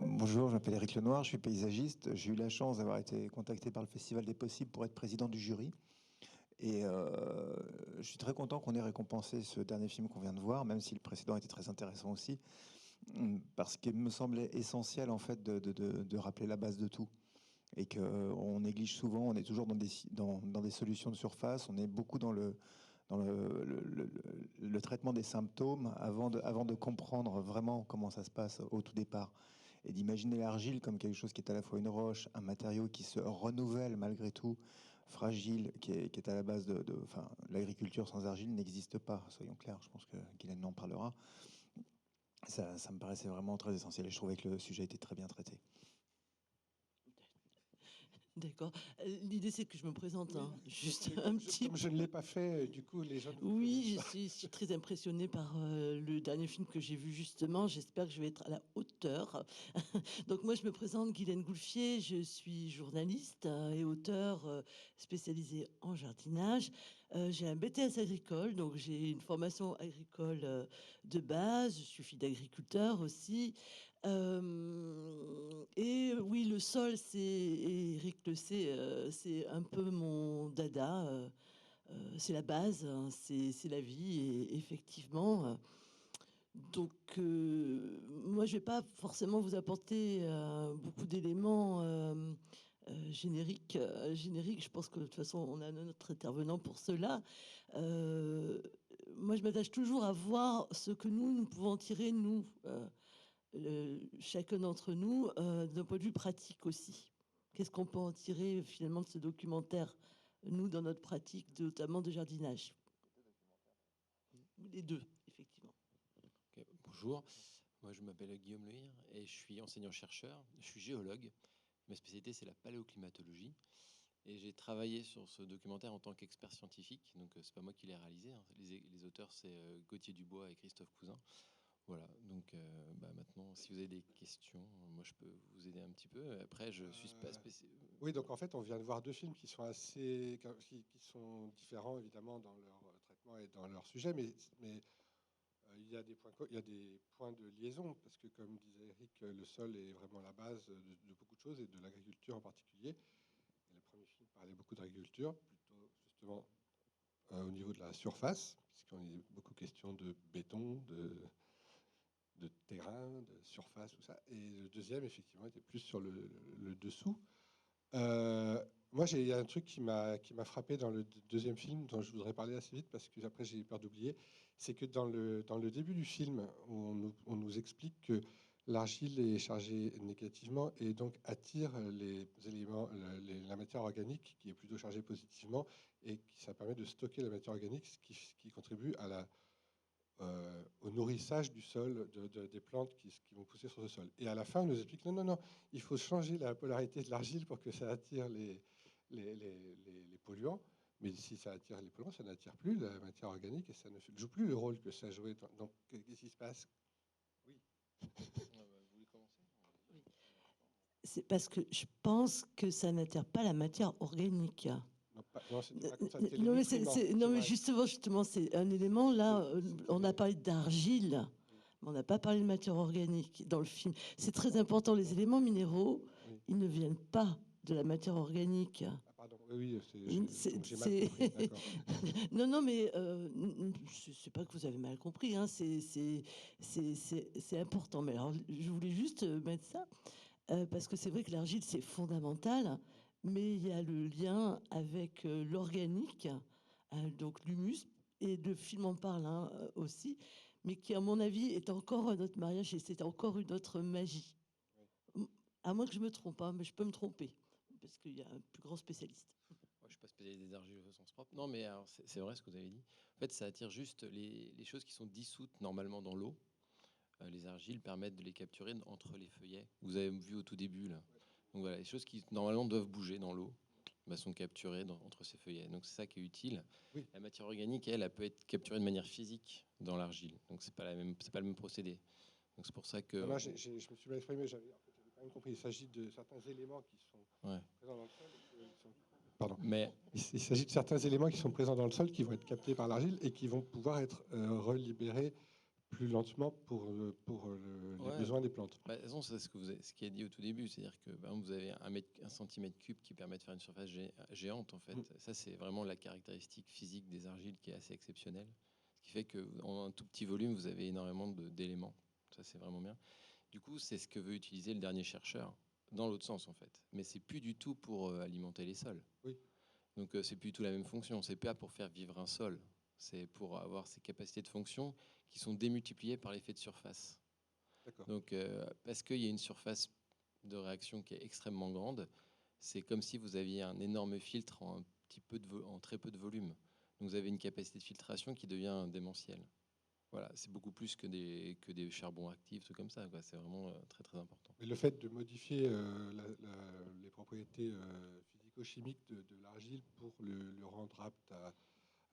Bonjour, je m'appelle Éric Lenoir, je suis paysagiste. J'ai eu la chance d'avoir été contacté par le Festival des Possibles pour être président du jury. Et je suis très content qu'on ait récompensé ce dernier film qu'on vient de voir, même si le précédent était très intéressant aussi, parce qu'il me semblait essentiel en fait de rappeler la base de tout. Et qu'on néglige souvent, on est toujours dans des solutions de surface, on est beaucoup dans le traitement des symptômes avant de comprendre vraiment comment ça se passe au tout départ. Et d'imaginer l'argile comme quelque chose qui est à la fois une roche, un matériau qui se renouvelle malgré tout, fragile, qui est à la base enfin, l'agriculture sans argile n'existe pas, soyons clairs, je pense que Guylaine en parlera. Ça me paraissait vraiment très essentiel et je trouvais que le sujet était très bien traité. D'accord. L'idée, c'est que je me présente, hein. Oui, Juste mais un petit comme je ne l'ai pas fait, du coup, les gens ne vous Oui, connaissent pas. je suis très impressionnée par le dernier film que j'ai vu justement. J'espère que je vais être à la hauteur. Donc moi, je me présente Guylaine Goulfier. Je suis journaliste et auteur spécialisée en jardinage. J'ai un BTS agricole, donc j'ai une formation agricole de base. Je suis fille d'agriculteur aussi. Et oui, le sol, et Eric le sait, c'est un peu mon dada. C'est la base, hein, c'est la vie, et effectivement. Moi, je vais pas forcément vous apporter beaucoup d'éléments génériques. Je pense que de toute façon, on a notre intervenant pour cela. Moi, je m'attache toujours à voir ce que nous pouvons tirer, nous, chacun d'entre nous, d'un point de vue pratique aussi. Qu'est-ce qu'on peut en tirer finalement de ce documentaire, nous, dans notre pratique, notamment de jardinage? Les deux, effectivement. Okay, bonjour, moi je m'appelle Guillaume Lehir et je suis enseignant-chercheur. Je suis géologue. Ma spécialité, c'est la paléoclimatologie. Et j'ai travaillé sur ce documentaire en tant qu'expert scientifique. Donc, c'est pas moi qui l'ai réalisé, hein. Les auteurs, c'est Gauthier Dubois et Christophe Cousin. Voilà, donc maintenant, si vous avez des questions, moi je peux vous aider un petit peu. Après, je suis pas spécial. Oui, donc en fait, on vient de voir deux films qui sont qui sont différents évidemment dans leur traitement et dans leur sujet, mais il y a il y a des points de liaison parce que, comme disait Eric, le sol est vraiment la base de beaucoup de choses et de l'agriculture en particulier. Et le premier film parlait beaucoup d'agriculture, plutôt justement au niveau de la surface, puisqu'on est beaucoup question de béton, de terrain, de surface, tout ça. Et le deuxième, effectivement, était plus sur le dessous. Il y a un truc qui m'a frappé dans le deuxième film, dont je voudrais parler assez vite, parce que après j'ai peur d'oublier. C'est que dans le début du film, on nous explique que l'argile est chargée négativement et donc attire les éléments, la matière organique qui est plutôt chargée positivement, et ça permet de stocker la matière organique, ce qui contribue à au nourrissage du sol, des plantes qui vont pousser sur ce sol. Et à la fin, on nous explique non, il faut changer la polarité de l'argile pour que ça attire les polluants. Mais si ça attire les polluants, ça n'attire plus la matière organique et ça ne joue plus le rôle que ça jouait. Donc, qu'est-ce qui se passe? Oui. Vous voulez commencer? Oui. C'est parce que je pense que ça n'attire pas la matière organique. Non, c'était pas comme ça. C'était les Non, nutriments. non, mais Vrai. justement, c'est un élément. Là, on a parlé d'argile, Oui. mais on n'a pas parlé de matière organique dans le film. C'est très important. Les éléments minéraux, Oui. ils ne viennent pas de la matière organique. Ah, pardon. Oui, donc j'ai mal C'est- compris. D'accord. Non, mais c'est pas que vous avez mal compris, hein, c'est important. Mais alors, je voulais juste mettre ça, parce que c'est vrai que l'argile, c'est fondamental, mais il y a le lien avec l'organique, donc l'humus, et le film en parle, hein, aussi, mais qui, à mon avis, est encore un autre mariage et c'est encore une autre magie. Oui. À moins que je me trompe, hein, mais je peux me tromper, parce qu'il y a un plus grand spécialiste. Moi, je suis pas spécialisé des argiles au sens propre. Non, mais alors, c'est vrai ce que vous avez dit. En fait, ça attire juste les choses qui sont dissoutes normalement dans l'eau. Les argiles permettent de les capturer entre les feuillets. Vous avez vu au tout début là. Donc voilà, les choses qui normalement doivent bouger dans l'eau sont capturées entre ces feuillets. Donc c'est ça qui est utile. Oui. La matière organique, elle peut être capturée de manière physique dans l'argile. Donc c'est pas le même procédé. Donc c'est pour ça que Non, je me suis mal exprimé. J'avais quand même compris. Il s'agit de certains éléments qui sont ouais. présents dans le sol. Et qui sont pardon. Mais Il s'agit de certains éléments qui sont présents dans le sol qui vont être captés par l'argile et qui vont pouvoir être relibérés plus lentement les ouais, besoins des plantes. bah, de toute façon, c'est ce qui est dit au tout début, c'est-à-dire que par exemple, vous avez un centimètre cube qui permet de faire une surface géante en fait. Ça, c'est vraiment la caractéristique physique des argiles qui est assez exceptionnelle, ce qui fait qu'en un tout petit volume, vous avez énormément d'éléments. Ça, c'est vraiment bien. Du coup, c'est ce que veut utiliser le dernier chercheur dans l'autre sens en fait. Mais c'est plus du tout pour alimenter les sols. Oui. Donc, c'est plus du tout la même fonction. C'est pas pour faire vivre un sol. C'est pour avoir ces capacités de fonction qui sont démultipliées par l'effet de surface. D'accord. Donc, parce qu'il y a une surface de réaction qui est extrêmement grande, c'est comme si vous aviez un énorme filtre en très peu de volume. Donc, vous avez une capacité de filtration qui devient démentielle. Voilà, c'est beaucoup plus que des charbons actifs, tout comme ça, quoi. C'est vraiment très très important. Et le fait de modifier les propriétés physico-chimiques de l'argile pour le rendre apte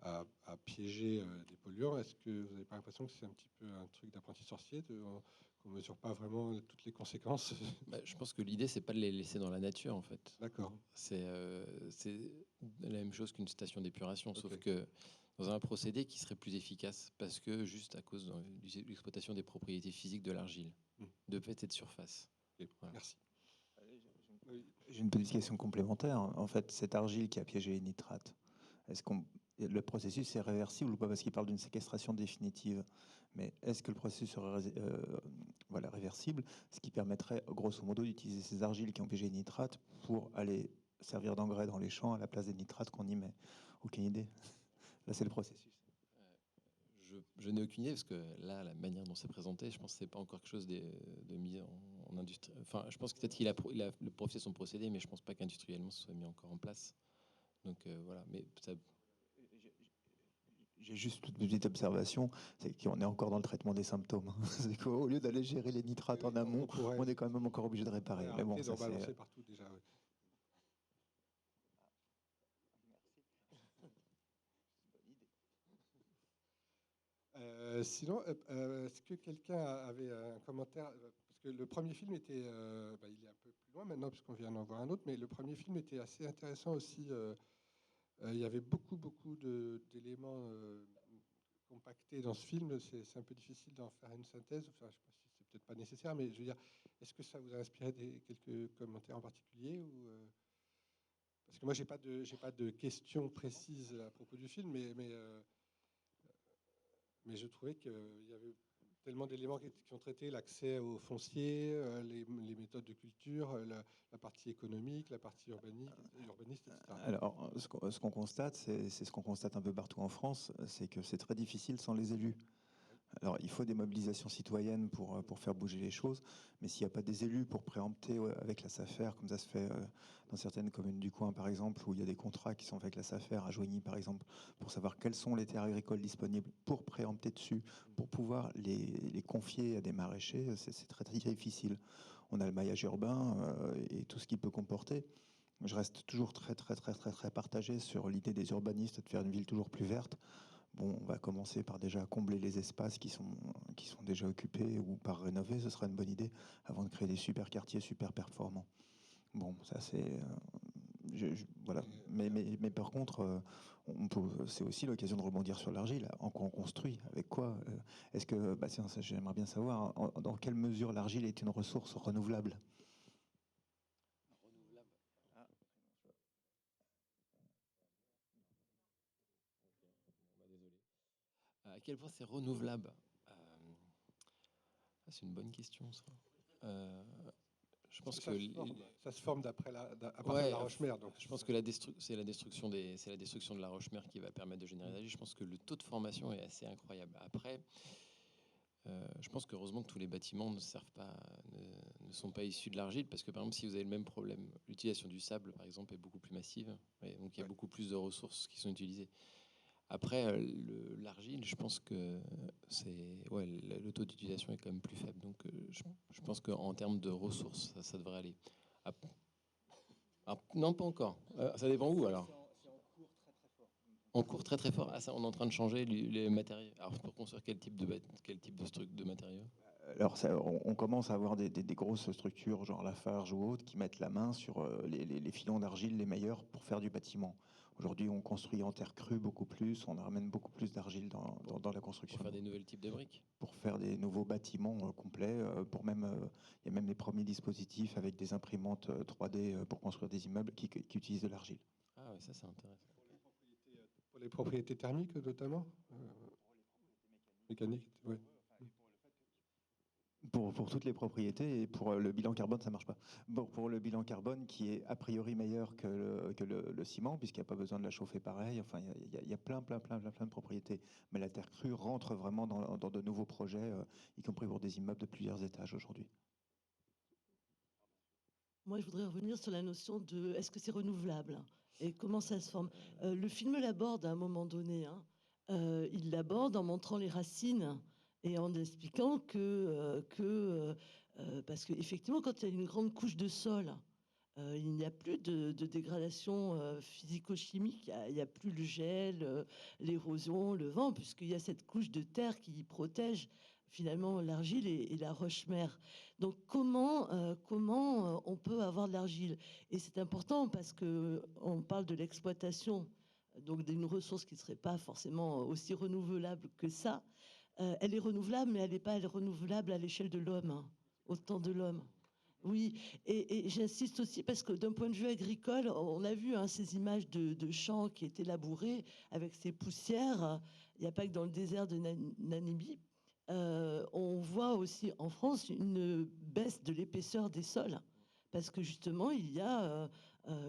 à piéger des polluants, est-ce que vous n'avez pas l'impression que c'est un petit peu un truc d'apprenti sorcier, qu'on ne mesure pas vraiment toutes les conséquences? Bah, je pense que l'idée, c'est pas de les laisser dans la nature, en fait. D'accord. C'est la même chose qu'une station d'épuration, sauf Ok. que dans un procédé qui serait plus efficace, parce que juste à cause de l'exploitation des propriétés physiques de l'argile, de fait et de surface. Ok. Voilà. Merci. J'ai une petite question complémentaire. En fait, cette argile qui a piégé les nitrates, est-ce qu'on le processus est réversible ou pas? Parce qu'il parle d'une séquestration définitive. Mais est-ce que le processus serait voilà, réversible, ce qui permettrait grosso modo d'utiliser ces argiles qui ont piégé les nitrates pour aller servir d'engrais dans les champs à la place des nitrates qu'on y met? Aucune idée. Là, c'est le processus. Je n'ai aucune idée parce que là, la manière dont c'est présenté, je pense que c'est pas encore quelque chose de mis en industrie. Enfin, je pense que peut-être qu'il a le profil son procédé, mais je pense pas qu'industriellement ce soit mis encore en place. Donc voilà, mais ça, J'ai juste une petite observation, c'est qu'on est encore dans le traitement des symptômes. C'est qu'au lieu d'aller gérer les nitrates en amont, on est quand même encore obligé de réparer. Mais bon, arrêter d'en ça c'est. balancer partout déjà. Ouais. Sinon, est-ce que quelqu'un avait un commentaire? Parce que le premier film était, il est un peu plus loin maintenant, puisqu'on vient d'en voir un autre, mais le premier film était assez intéressant aussi. Il y avait beaucoup d'éléments compactés dans ce film. C'est un peu difficile d'en faire une synthèse. Enfin, je ne sais pas si c'est peut-être pas nécessaire, mais je veux dire, est-ce que ça vous a inspiré quelques commentaires en particulier ou, parce que moi, j'ai pas de questions précises à propos du film, mais je trouvais qu'il y avait tellement d'éléments qui ont traité l'accès au foncier, les méthodes de culture, la partie économique, la partie urbaniste, etc. Alors, ce qu'on constate, c'est ce qu'on constate un peu partout en France, c'est que c'est très difficile sans les élus. Alors, il faut des mobilisations citoyennes pour faire bouger les choses, mais s'il n'y a pas des élus pour préempter avec la SAFER, comme ça se fait dans certaines communes du coin, par exemple, où il y a des contrats qui sont faits avec la SAFER, à Joigny, par exemple, pour savoir quelles sont les terres agricoles disponibles, pour préempter dessus, pour pouvoir les confier à des maraîchers, c'est très, très difficile. On a le maillage urbain et tout ce qu'il peut comporter. Je reste toujours très, très, très, très, très partagé sur l'idée des urbanistes de faire une ville toujours plus verte. Bon, on va commencer par déjà combler les espaces qui sont déjà occupés ou par rénover, ce sera une bonne idée, avant de créer des super quartiers super performants. Bon, ça c'est... voilà. Mais par contre, c'est aussi l'occasion de rebondir sur l'argile. En quoi on construit? Avec quoi? Est-ce que, tiens, j'aimerais bien savoir, dans quelle mesure l'argile est une ressource renouvelable? désolé. À quel point c'est renouvelable? C'est une bonne question, ça. Euh, je pense que ça se forme à partir de ouais, la roche-mère. Donc je pense que c'est la destruction de la roche-mère qui va permettre de générer l'agile. Je pense que le taux de formation est assez incroyable. Après, je pense qu'heureusement que tous les bâtiments ne sont pas issus de l'argile, parce que par exemple, si vous avez le même problème, l'utilisation du sable, par exemple, est beaucoup plus massive, et donc il y a beaucoup plus de ressources qui sont utilisées. Après, l'argile, je pense que le taux d'utilisation est quand même plus faible. Donc, je pense qu'en termes de ressources, ça devrait aller. Non, pas encore. Ça dépend où alors. En cours très très fort. Ah ça, on est en train de changer les matériaux. Alors pour construire quel type de matériaux? Alors, on commence à avoir des grosses structures, genre Lafarge ou autres, qui mettent la main sur les filons d'argile les meilleurs pour faire du bâtiment. Aujourd'hui, on construit en terre crue beaucoup plus, on ramène beaucoup plus d'argile dans la Pour construction. faire des nouvelles types de briques. Pour faire des nouveaux bâtiments complets, il y a même les premiers dispositifs avec des imprimantes 3D pour construire des immeubles qui utilisent de l'argile. Ah ouais, ça c'est intéressant. Pour les propriétés thermiques, notamment mécaniques, ouais. Pour toutes les propriétés et pour le bilan carbone, ça marche pas. Bon, pour le bilan carbone qui est a priori meilleur que le ciment, puisqu'il n'y a pas besoin de la chauffer pareil. Enfin, il y a plein de propriétés. Mais la terre crue rentre vraiment dans de nouveaux projets, y compris pour des immeubles de plusieurs étages aujourd'hui. Moi, je voudrais revenir sur la notion de est-ce que c'est renouvelable et comment ça se forme. Le film l'aborde à un moment donné. Il l'aborde en montrant les racines et en expliquant parce qu'effectivement, quand il y a une grande couche de sol, il n'y a plus de dégradation physico-chimique, il n'y a plus le gel, l'érosion, le vent, puisqu'il y a cette couche de terre qui protège finalement l'argile et la roche-mère. Donc comment on peut avoir de l'argile? Et c'est important parce que on parle de l'exploitation, donc d'une ressource qui ne serait pas forcément aussi renouvelable que ça. Elle est renouvelable, mais elle n'est pas renouvelable à l'échelle de l'homme, hein, au temps de l'homme. Oui, et j'insiste aussi parce que d'un point de vue agricole, on a vu ces images de champs qui étaient labourés avec ces poussières. Il n'y a pas que dans le désert de Namibie. On voit aussi en France une baisse de l'épaisseur des sols parce que justement, il y a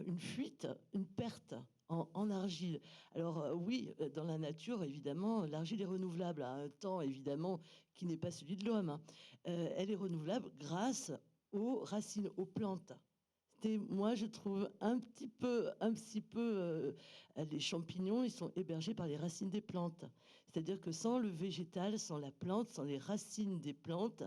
une fuite, une perte en argile. Alors oui, dans la nature, évidemment, l'argile est renouvelable à un temps, évidemment, qui n'est pas celui de l'homme, hein. Elle est renouvelable grâce aux racines, aux plantes. Moi, je trouve un petit peu, les champignons, ils sont hébergés par les racines des plantes. C'est-à-dire que sans le végétal, sans la plante, sans les racines des plantes,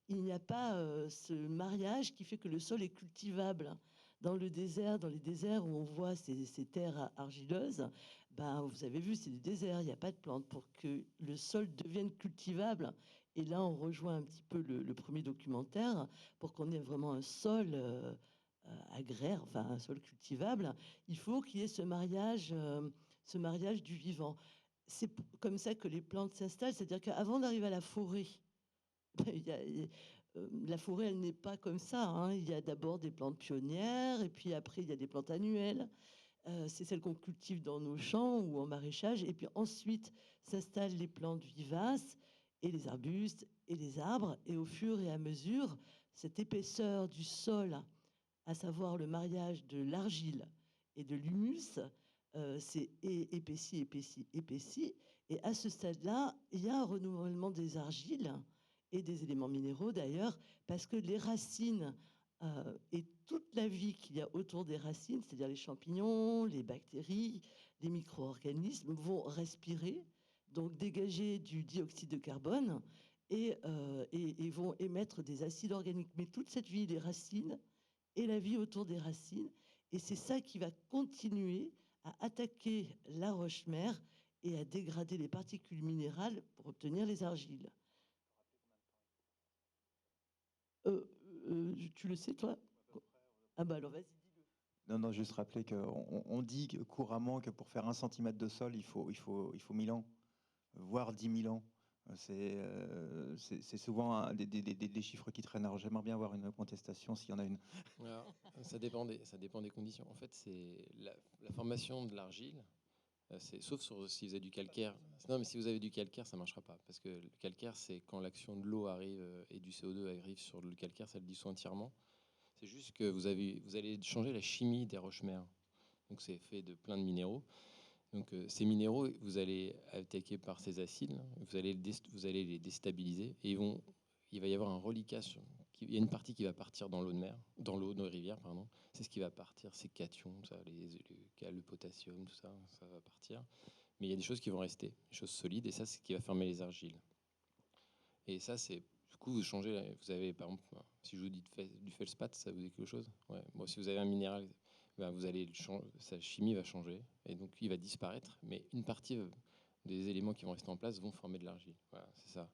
il n'y a pas ce mariage qui fait que le sol est cultivable. Dans le désert, dans les déserts où on voit ces terres argileuses, ben, vous avez vu, c'est des déserts, il n'y a pas de plantes. Pour que le sol devienne cultivable, et là on rejoint un petit peu le premier documentaire, pour qu'on ait vraiment un sol agraire, enfin un sol cultivable, il faut qu'il y ait ce mariage du vivant. C'est comme ça que les plantes s'installent, c'est-à-dire qu'avant d'arriver à la forêt, la forêt, elle n'est pas comme ça, hein. Il y a d'abord des plantes pionnières, et puis après, il y a des plantes annuelles. C'est celles qu'on cultive dans nos champs ou en maraîchage. Et puis ensuite s'installent les plantes vivaces et les arbustes et les arbres. Et au fur et à mesure, cette épaisseur du sol, à savoir le mariage de l'argile et de l'humus, c'est épaissi, épaissi, épaissi. Et à ce stade-là, il y a un renouvellement des argiles et des éléments minéraux d'ailleurs, parce que les racines et toute la vie qu'il y a autour des racines, c'est-à-dire les champignons, les bactéries, les micro-organismes, vont respirer, donc dégager du dioxyde de carbone et vont émettre des acides organiques. Mais toute cette vie des racines et la vie autour des racines, et c'est ça qui va continuer à attaquer la roche-mère et à dégrader les particules minérales pour obtenir les argiles. Tu le sais, toi? Ah bah alors vas-y, dis-le. Non, juste rappeler qu'on dit couramment que pour faire 1 centimètre de sol, il faut 1000 ans, voire 10 000 ans. C'est souvent des chiffres qui traînent. Alors j'aimerais bien avoir une contestation s'il y en a une. Alors, ça dépend des conditions. En fait, c'est la formation de l'argile. Sauf si vous avez du calcaire. Non, mais si vous avez du calcaire, ça ne marchera pas. Parce que le calcaire, c'est quand l'action de l'eau arrive et du CO2 arrive sur le calcaire, ça le dissout entièrement. C'est juste que vous allez changer la chimie des roches-mères. Donc c'est fait de plein de minéraux. Donc ces minéraux, vous allez attaquer par ces acides, vous allez les déstabiliser et il va y avoir un reliquat. Il y a une partie qui va partir dans l'eau de mer, dans l'eau de rivière, pardon. C'est ce qui va partir, ces cations, ça, le potassium, tout ça, ça va partir. Mais il y a des choses qui vont rester, des choses solides, et ça, c'est ce qui va fermer les argiles. Et ça, c'est du coup, vous changez. Vous avez, par exemple, si je vous dis du feldspath, ça vous dit quelque chose? Ouais. Bon, si vous avez un minéral, ben, sa chimie va changer, et donc il va disparaître. Mais une partie des éléments qui vont rester en place vont former de l'argile. Voilà, c'est ça.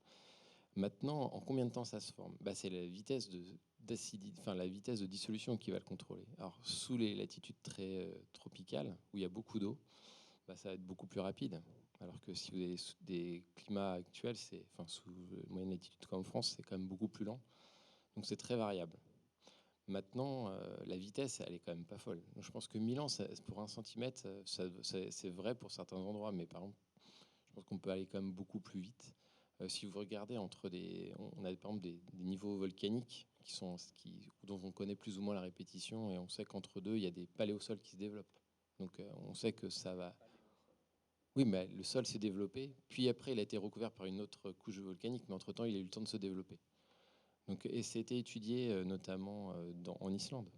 Maintenant, en combien de temps ça se forme? Bah, c'est la vitesse la vitesse de dissolution qui va le contrôler. Alors, sous les latitudes très tropicales, où il y a beaucoup d'eau, bah, ça va être beaucoup plus rapide. Alors que si vous avez des climats actuels, sous moyenne latitude comme en France, c'est quand même beaucoup plus lent. Donc c'est très variable. Maintenant, la vitesse, elle est quand même pas folle. Donc, je pense que 1000 ans, pour 1 centimètre, c'est vrai pour certains endroits, mais par exemple, je pense qu'on peut aller quand même beaucoup plus vite. Si vous regardez on a par exemple des niveaux volcaniques dont on connaît plus ou moins la répétition, et on sait qu'entre deux, il y a des paléosols qui se développent. Donc on sait que ça va. Oui, mais le sol s'est développé, puis après il a été recouvert par une autre couche volcanique, mais entre-temps il a eu le temps de se développer. Donc, et c'était étudié notamment en Islande,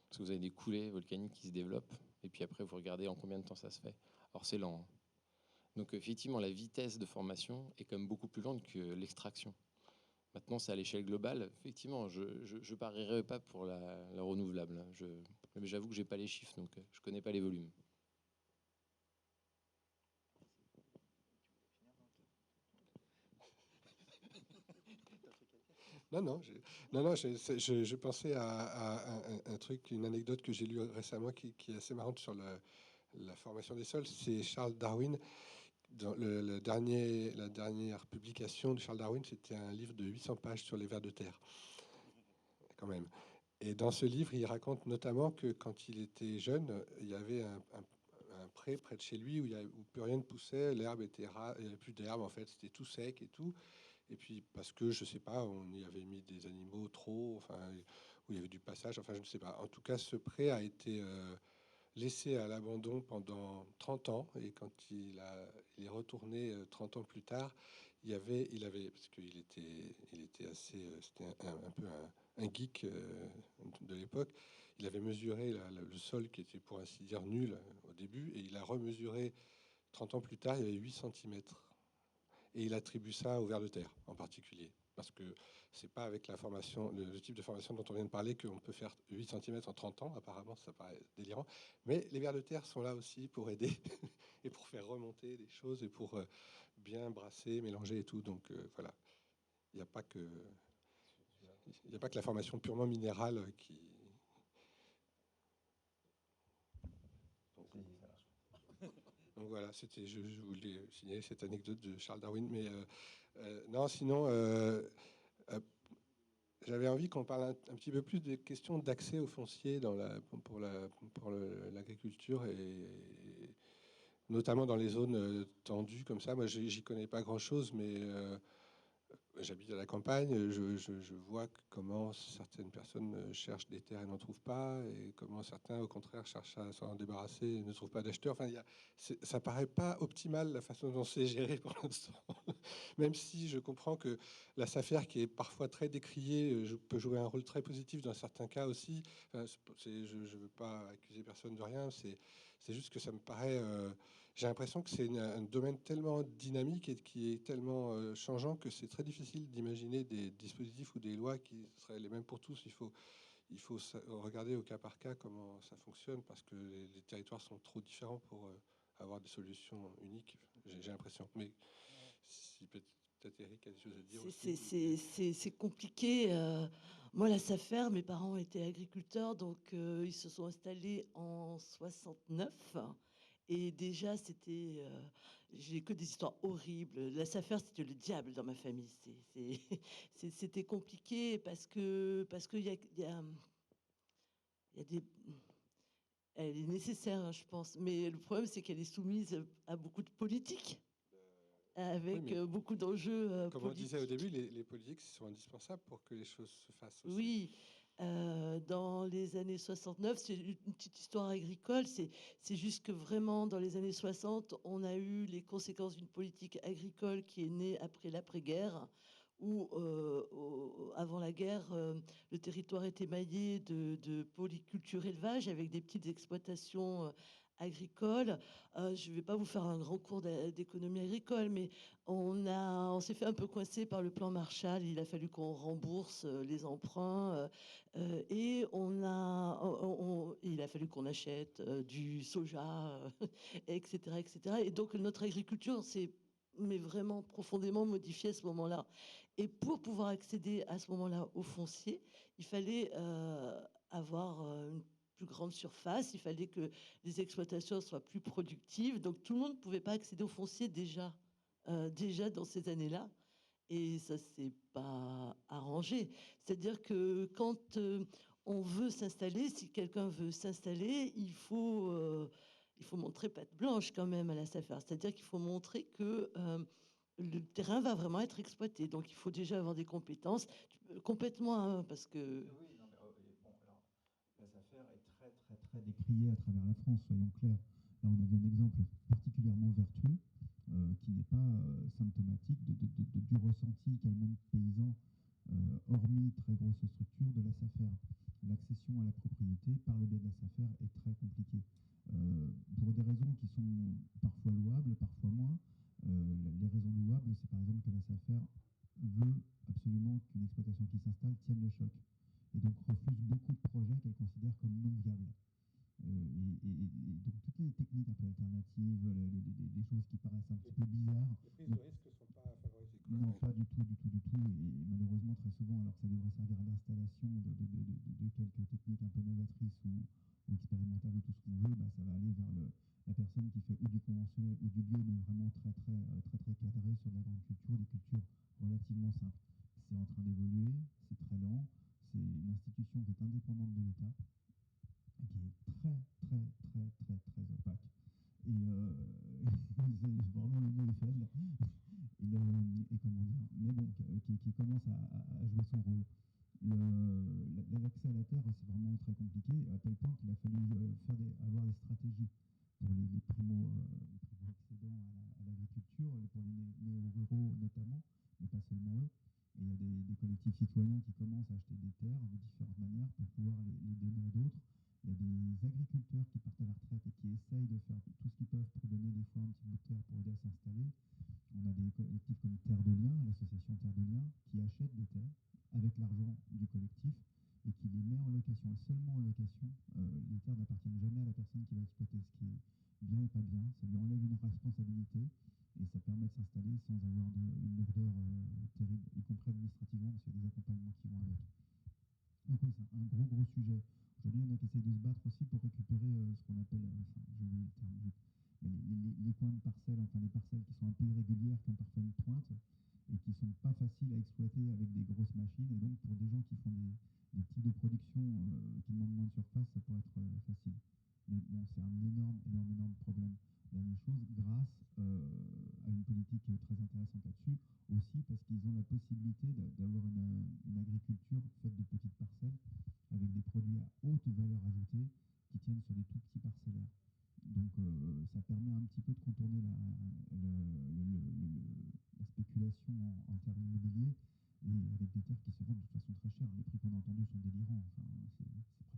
parce que vous avez des coulées volcaniques qui se développent, et puis après vous regardez en combien de temps ça se fait. Alors c'est lent, hein. Donc effectivement, la vitesse de formation est quand même beaucoup plus lente que l'extraction. Maintenant, c'est à l'échelle globale. Effectivement, je ne parierais pas pour la renouvelable, hein. Mais j'avoue que j'ai pas les chiffres, donc je connais pas les volumes. Non, non, je pensais à un truc, une anecdote que j'ai lue récemment qui est assez marrante sur la formation des sols. C'est Charles Darwin. Dans la dernière publication de Charles Darwin, c'était un livre de 800 pages sur les vers de terre, quand même. Et dans ce livre, il raconte notamment que quand il était jeune, il y avait un pré près de chez lui où plus rien ne poussait, l'herbe était rare, il n'y avait plus d'herbe en fait, c'était tout sec et tout. Et puis parce que je sais pas, on y avait mis des animaux trop, enfin où il y avait du passage, enfin je ne sais pas. En tout cas, ce pré a été laissé à l'abandon pendant 30 ans, et quand il est retourné 30 ans plus tard, parce il était assez, c'était un peu un geek de l'époque, il avait mesuré le sol qui était pour ainsi dire nul au début, et il a remesuré 30 ans plus tard, il y avait 8 centimètres. Et il attribue ça au ver de terre en particulier. Parce que c'est pas avec la formation, le type de formation dont on vient de parler qu'on peut faire 8 centimètres en 30 ans. Apparemment, ça paraît délirant. Mais les vers de terre sont là aussi pour aider et pour faire remonter des choses et pour bien brasser, mélanger et tout. Donc voilà, il n'y a pas que la formation purement minérale qui. Donc voilà, je voulais signaler cette anecdote de Charles Darwin. Mais non, sinon, j'avais envie qu'on parle un petit peu plus des questions d'accès au foncier pour l'agriculture, et notamment dans les zones tendues comme ça. Moi, j'y connais pas grand-chose, mais j'habite à la campagne. Je vois comment certaines personnes cherchent des terres et n'en trouvent pas, et comment certains, au contraire, cherchent à s'en débarrasser et ne trouvent pas d'acheteurs. Enfin, ça paraît pas optimal la façon dont c'est géré pour l'instant. Même si je comprends que la SAFER, qui est parfois très décriée, peut jouer un rôle très positif dans certains cas aussi. Enfin, je ne veux pas accuser personne de rien. C'est juste que ça me paraît. J'ai l'impression que c'est un domaine tellement dynamique et qui est tellement changeant que c'est très difficile d'imaginer des dispositifs ou des lois qui seraient les mêmes pour tous. Il faut regarder au cas par cas comment ça fonctionne, parce que les territoires sont trop différents pour avoir des solutions uniques, j'ai l'impression. Mais si peut-être Eric a des choses à dire aussi. C'est compliqué. Moi, la SAFER, mes parents étaient agriculteurs, donc ils se sont installés en 69. Et déjà, j'ai que des histoires horribles. La SAFER, c'était le diable dans ma famille. C'était compliqué parce qu'il y a des. Elle est nécessaire, hein, je pense. Mais le problème, c'est qu'elle est soumise à beaucoup de politique, Oui, avec mais beaucoup d'enjeux comme on disait au début, politiques. les politiques sont indispensables pour que les choses se fassent aussi. Oui, dans les années 69, c'est une petite histoire agricole. C'est juste que vraiment, dans les années 60, on a eu les conséquences d'une politique agricole qui est née après l'après-guerre, où avant la guerre, le territoire était maillé de polyculture élevage avec des petites exploitations agricoles. Je ne vais pas vous faire un grand cours d'économie agricole, mais on s'est fait un peu coincer par le plan Marshall. Il a fallu qu'on rembourse les emprunts et il a fallu qu'on achète du soja, etc., etc. Et donc notre agriculture mais vraiment profondément modifié à ce moment-là. Et pour pouvoir accéder à ce moment-là au foncier, il fallait avoir une plus grande surface, il fallait que les exploitations soient plus productives. Donc tout le monde ne pouvait pas accéder au foncier déjà dans ces années-là. Et ça s'est pas arrangé. C'est-à-dire que quand on veut s'installer, si quelqu'un veut s'installer, il faut montrer patte blanche quand même à la SAFER. C'est-à-dire qu'il faut montrer que le terrain va vraiment être exploité. Donc il faut déjà avoir des compétences complètement, hein, parce que Oui, non, mais bon, alors, la SAFER est très, très, très décriée à travers la France, soyons clairs. Là, on a vu un exemple particulièrement vertueux, qui n'est pas symptomatique du ressenti qu'a le monde paysan, hormis très grosses structures, de la SAFER. L'accession à la propriété par le biais de la SAFER est très compliquée. Pour des raisons qui sont parfois louables, parfois moins. Les raisons louables, c'est par exemple que la SAFER veut absolument qu'une exploitation qui s'installe tienne le choc, et donc refuse beaucoup de projets qu'elle considère comme non viables. Et donc toutes les techniques un peu alternatives, les choses qui paraissent un petit peu bizarres. Les prises de risque ne sont pas favorisées. Non, pas du tout, du tout, du tout. Et malheureusement, très souvent, alors que ça devrait servir à l'installation de quelques techniques un peu novatrices ou expérimentales ou tout ce qu'on veut, bah, ça va aller vers la personne qui fait ou du conventionnel ou du bio, mais vraiment très, très, très, très cadré sur de la grande culture, des cultures relativement simples. C'est en train d'évoluer, c'est très lent, c'est une institution qui est indépendante de l'État, qui est très, très, très, très, très opaque. Et vraiment le mot est faible. Et comment dire, mais bon, qui commence à jouer son rôle. L'accès à la terre, c'est vraiment très compliqué, à tel point qu'il a fallu avoir des stratégies pour les primo-accédants à l'agriculture, pour les néo-ruraux notamment, mais pas seulement eux. Et il y a des collectifs citoyens qui commencent à acheter des terres de différentes manières pour pouvoir les donner à d'autres. Il y a des agriculteurs qui partent à la retraite et qui essayent de faire tout ce qu'ils peuvent pour donner des fois un petit bout de terre pour aider à s'installer. On a des collectifs comme Terre de Liens, l'association Terre de Liens, qui achète des terres avec l'argent du collectif et qui les met en location, et seulement en location. Les terres n'appartiennent jamais à la personne qui va exploiter, ce qui est bien et pas bien. Ça lui enlève une responsabilité et ça permet de s'installer sans avoir une lourdeur terrible, y compris administrativement, parce qu'il y a des accompagnements qui vont avec. Donc oui, c'est un gros, gros sujet. Aujourd'hui, il y en a qui essayent de se battre aussi pour récupérer ce qu'on appelle, enfin, j'ai oublié le terme, mais les coins de parcelles, enfin les parcelles qui sont un peu irrégulières, qui ont parfois une pointe et qui ne sont pas faciles à exploiter avec des grosses machines. Et donc, pour des gens qui font des types de production qui demandent moins de surface, ça pourrait être facile. Mais bon, c'est un énorme, énorme, énorme problème. Dernière chose, grâce à une politique très intéressante là-dessus, aussi parce qu'ils ont la possibilité d'avoir une agriculture faite de petites parcelles avec des produits à haute valeur ajoutée qui tiennent sur des tout petits parcellaires. Donc ça permet un petit peu de contourner la spéculation en termes immobiliers, et avec des terres qui se vendent de toute façon très cher. Les prix qu'on a entendus sont délirants. Enfin, c'est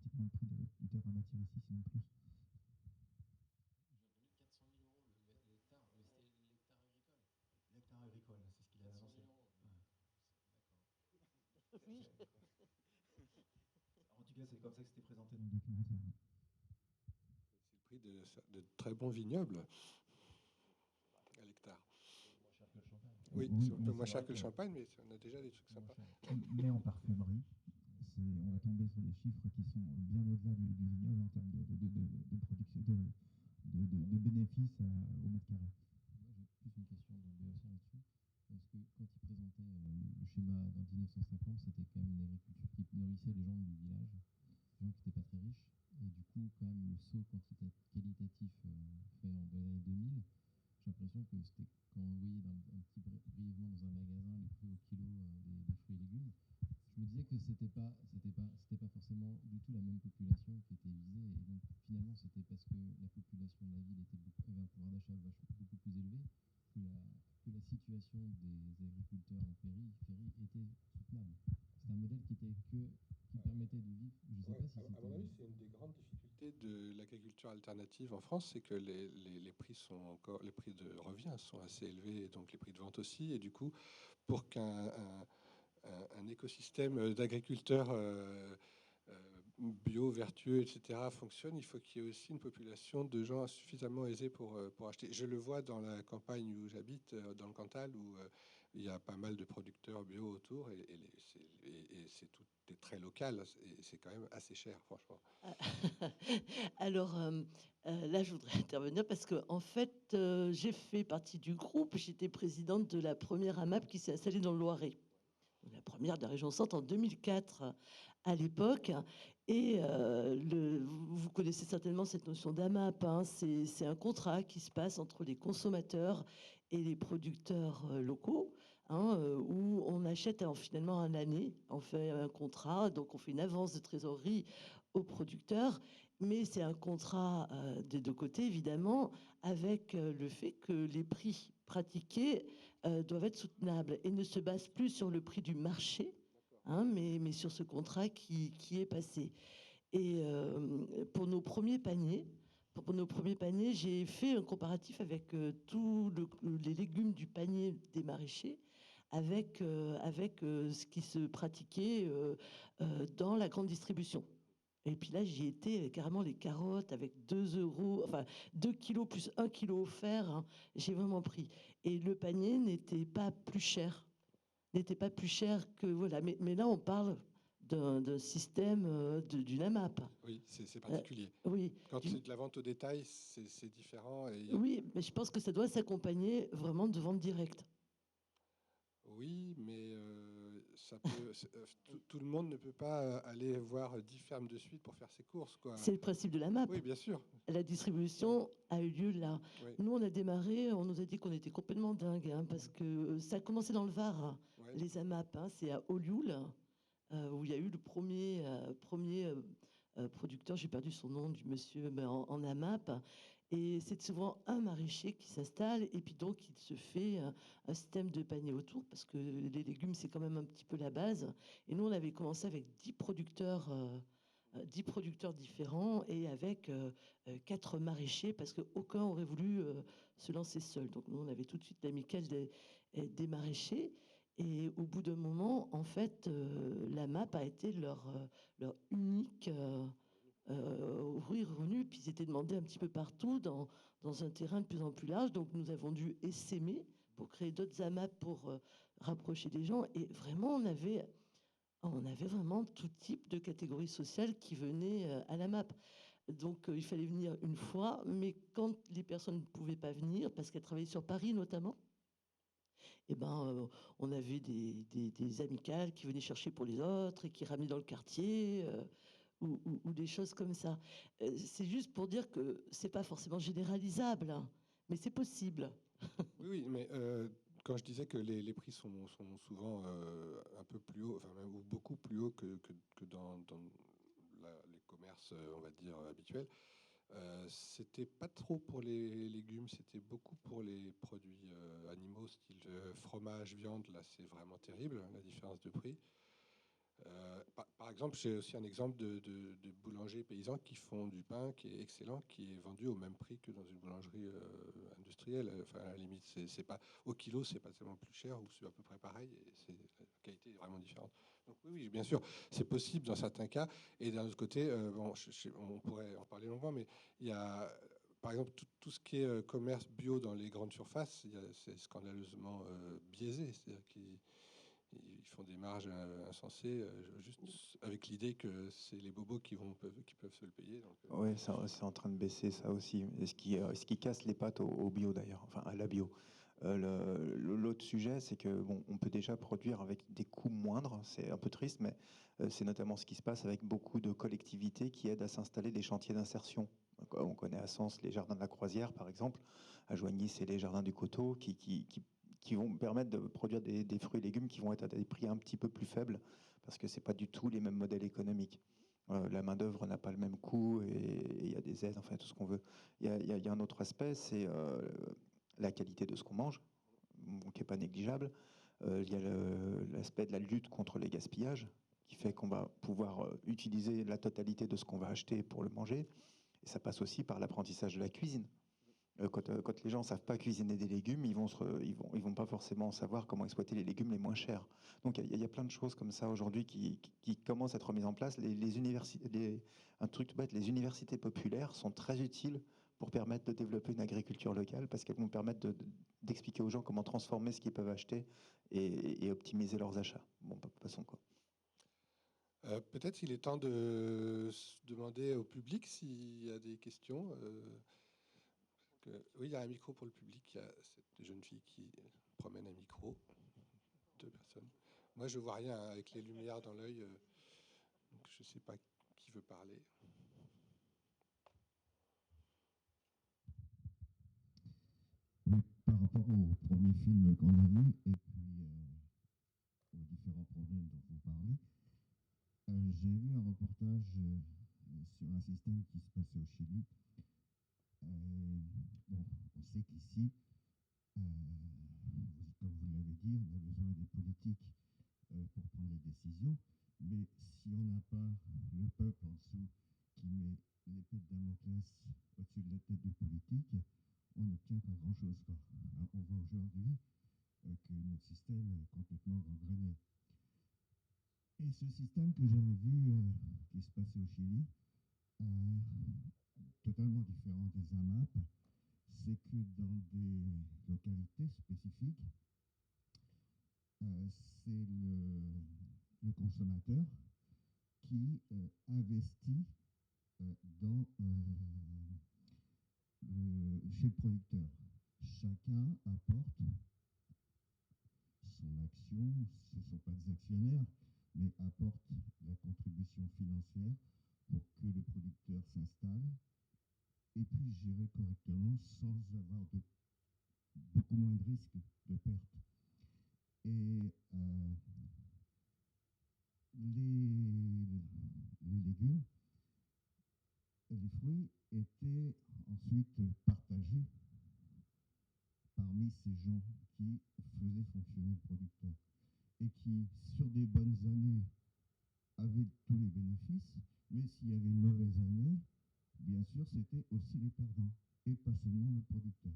pratiquement le prix du terrain à bâtir ici, sinon plus. J'ai entendu 400 000 euros l'hectare, mais c'était l'hectare agricole. L'hectare agricole, c'est ce qu'il a 400 annoncé. 000 euros. Ouais. D'accord. oui. En tout cas, c'est comme ça que c'était présenté dans le documentaire. C'est le prix de très bons vignobles à l'hectare. C'est moins cher que le champagne. Oui, Oui, c'est un peu mais moins c'est cher vrai que le que champagne, mais on a déjà des trucs c'est moins sympas. cher. Mais en parfumerie, on va tomber sur des chiffres qui sont bien au-delà du vignoble en termes de production, de bénéfices au mètre carré. Moi, j'ai plus une question de Béotia là-dessus. Parce que quand il présentait le schéma dans 1950, c'était quand même une agriculture qui nourrissait les gens du village, les gens qui n'étaient pas très riches. Et du coup, quand même, le saut qualitatif fait dans les années 2000, j'ai l'impression que c'était quand on voyait brièvement dans un magasin les prix au kilo des fruits et légumes. Je me disais que c'était pas forcément du tout la même population qui était visée, et donc finalement c'était parce que la population de la ville avait un pouvoir d'achat beaucoup plus élevé que la situation des agriculteurs en périphérie était soutenable. C'était un modèle qui permettait de vivre. Je ne sais Ouais, pas si à c'était. mon avis, c'est une des grandes difficultés de l'agriculture alternative en France, c'est que les prix sont encore, les prix de revient sont assez élevés, et donc les prix de vente aussi. Et du coup, pour qu'un un écosystème d'agriculteurs bio, vertueux, etc., fonctionne, il faut qu'il y ait aussi une population de gens suffisamment aisés pour acheter. Je le vois dans la campagne où j'habite, dans le Cantal, où il y a pas mal de producteurs bio autour, et c'est tout est très local, et c'est quand même assez cher, franchement. Alors, là, je voudrais intervenir parce que, en fait, j'ai fait partie du groupe. J'étais présidente de la première AMAP qui s'est installée dans le Loiret. La première de la région Centre en 2004 à l'époque. Et vous connaissez certainement cette notion d'AMAP, hein. C'est un contrat qui se passe entre les consommateurs et les producteurs locaux, hein, où on achète finalement un année, on fait un contrat, donc on fait une avance de trésorerie aux producteurs, mais c'est un contrat des deux côtés, évidemment, avec le fait que les prix pratiqués doivent être soutenables et ne se basent plus sur le prix du marché, hein, mais sur ce contrat qui est passé. Et pour nos premiers paniers, j'ai fait un comparatif avec tous les légumes du panier des maraîchers, avec ce qui se pratiquait dans la grande distribution. Et puis là, j'y étais carrément les carottes avec 2 euros, enfin 2 kilos plus 1 kilo offert, hein, j'ai vraiment pris. Et le panier n'était pas plus cher que voilà. Mais là, on parle d'un système d'une AMAP. Oui, c'est Euh, particulier. oui, Quand c'est de la vente au détail, c'est différent. oui, mais je pense que ça doit s'accompagner vraiment de vente directe. Oui, mais tout le monde ne peut pas aller voir 10 fermes de suite pour faire ses courses, quoi. C'est le principe de l'AMAP. Oui, bien sûr. La distribution a eu lieu là. Oui, Nous, on a démarré, on nous a dit qu'on était complètement dingue, hein, parce que ça a commencé dans le Var, hein, ouais. les AMAP. Hein, c'est à Olioul, où il y a eu le premier producteur, j'ai perdu son nom, du monsieur, mais en AMAP. Et c'est souvent un maraîcher qui s'installe, et puis donc il se fait un système de panier autour, parce que les légumes, c'est quand même un petit peu la base. Et nous, on avait commencé avec 10 producteurs différents et avec 4 maraîchers, parce qu'aucun aurait voulu se lancer seul. Donc nous, on avait tout de suite l'amicale des maraîchers. Et au bout d'un moment, en fait, la MAP a été leur unique revenu. Puis ils étaient demandés un petit peu partout, dans un terrain de plus en plus large. Donc nous avons dû essaimer pour créer d'autres AMAP pour rapprocher des gens. Et vraiment, on avait vraiment tout type de catégories sociales qui venaient à la MAP. Donc il fallait venir une fois, mais quand les personnes ne pouvaient pas venir, parce qu'elles travaillaient sur Paris notamment, eh ben, on avait des amicales qui venaient chercher pour les autres et qui ramenaient dans le quartier, ou des choses comme ça. C'est juste pour dire que c'est pas forcément généralisable, hein, mais c'est possible. Oui, oui, mais quand je disais que les prix sont souvent un peu plus hauts, enfin, même, ou beaucoup plus hauts que dans les commerces, on va dire, habituels, c'était pas trop pour les légumes, c'était beaucoup pour les produits animaux, style fromage, viande. Là, c'est vraiment terrible, la différence de prix. Par exemple, j'ai aussi un exemple de boulangers paysans qui font du pain qui est excellent, qui est vendu au même prix que dans une boulangerie industrielle. Enfin, à la limite, c'est pas au kilo, c'est pas tellement plus cher, ou c'est à peu près pareil, et la qualité est vraiment différente. Donc oui, oui, bien sûr, c'est possible dans certains cas. Et d'un autre côté, bon, on pourrait en parler longuement, mais il y a, par exemple, tout ce qui est commerce bio dans les grandes surfaces, c'est scandaleusement biaisé. C'est-à-dire qu'ils font des marges insensées, juste avec l'idée que c'est les bobos qui peuvent se le payer. Donc, Oui, c'est en train de baisser ça aussi. Et ce qui casse les pattes au bio d'ailleurs, enfin à la bio. L'autre sujet, c'est que bon, on peut déjà produire avec des coûts moindres. C'est un peu triste, mais c'est notamment ce qui se passe avec beaucoup de collectivités qui aident à s'installer des chantiers d'insertion. On connaît à Sens les jardins de la Croisière, par exemple. À Joigny, c'est les jardins du Coteau qui vont permettre de produire des fruits et légumes qui vont être à des prix un petit peu plus faibles parce que c'est pas du tout les mêmes modèles économiques. La main-d'œuvre n'a pas le même coût et il y a des aides, enfin tout ce qu'on veut. Il y a un autre aspect, c'est la qualité de ce qu'on mange, qui n'est pas négligeable. Il y a l'aspect de la lutte contre les gaspillages, qui fait qu'on va pouvoir utiliser la totalité de ce qu'on va acheter pour le manger. Et ça passe aussi par l'apprentissage de la cuisine. Quand les gens ne savent pas cuisiner des légumes, ils vont pas forcément savoir comment exploiter les légumes les moins chers. Donc il y a plein de choses comme ça aujourd'hui qui commencent à être mises en place. Un truc tout bête, les universités populaires sont très utiles pour permettre de développer une agriculture locale parce qu'elles vont permettre d'expliquer aux gens comment transformer ce qu'ils peuvent acheter et optimiser leurs achats. Bon, passons quoi. Peut-être il est temps de demander au public s'il y a des questions. Oui, il y a un micro pour le public. Il y a cette jeune fille qui promène un micro. 2 personnes. Moi, je vois rien avec les lumières dans l'œil. Donc, je ne sais pas qui veut parler. Oui, par rapport au premier film qu'on a vu et puis aux différents problèmes dont vous parlez, j'ai vu un reportage sur un système qui se passait au Chili. Bon, on sait qu'ici, comme vous l'avez dit, on a besoin des politiques pour prendre les décisions, mais si on n'a pas le peuple en dessous qui met l'épée de Damoclès au-dessus de la tête du politique, on n'obtient pas grand-chose. On voit aujourd'hui que notre système est complètement gangréné. Et ce système que j'avais vu qui se passait au Chili, totalement différent des AMAP, c'est que dans des localités spécifiques, c'est le consommateur qui investit dans, chez le producteur. Chacun apporte son action, ce ne sont pas des actionnaire, mais apporte la contribution financière pour que le producteur s'installe et puis gérer correctement sans avoir beaucoup moins de risques de perte. Et les légumes, les fruits étaient ensuite partagés parmi ces gens qui faisaient fonctionner le producteur et qui, sur des bonnes années, avaient tous les bénéfices, mais s'il y avait une mauvaise année, bien sûr, c'était aussi les perdants, et pas seulement le producteur.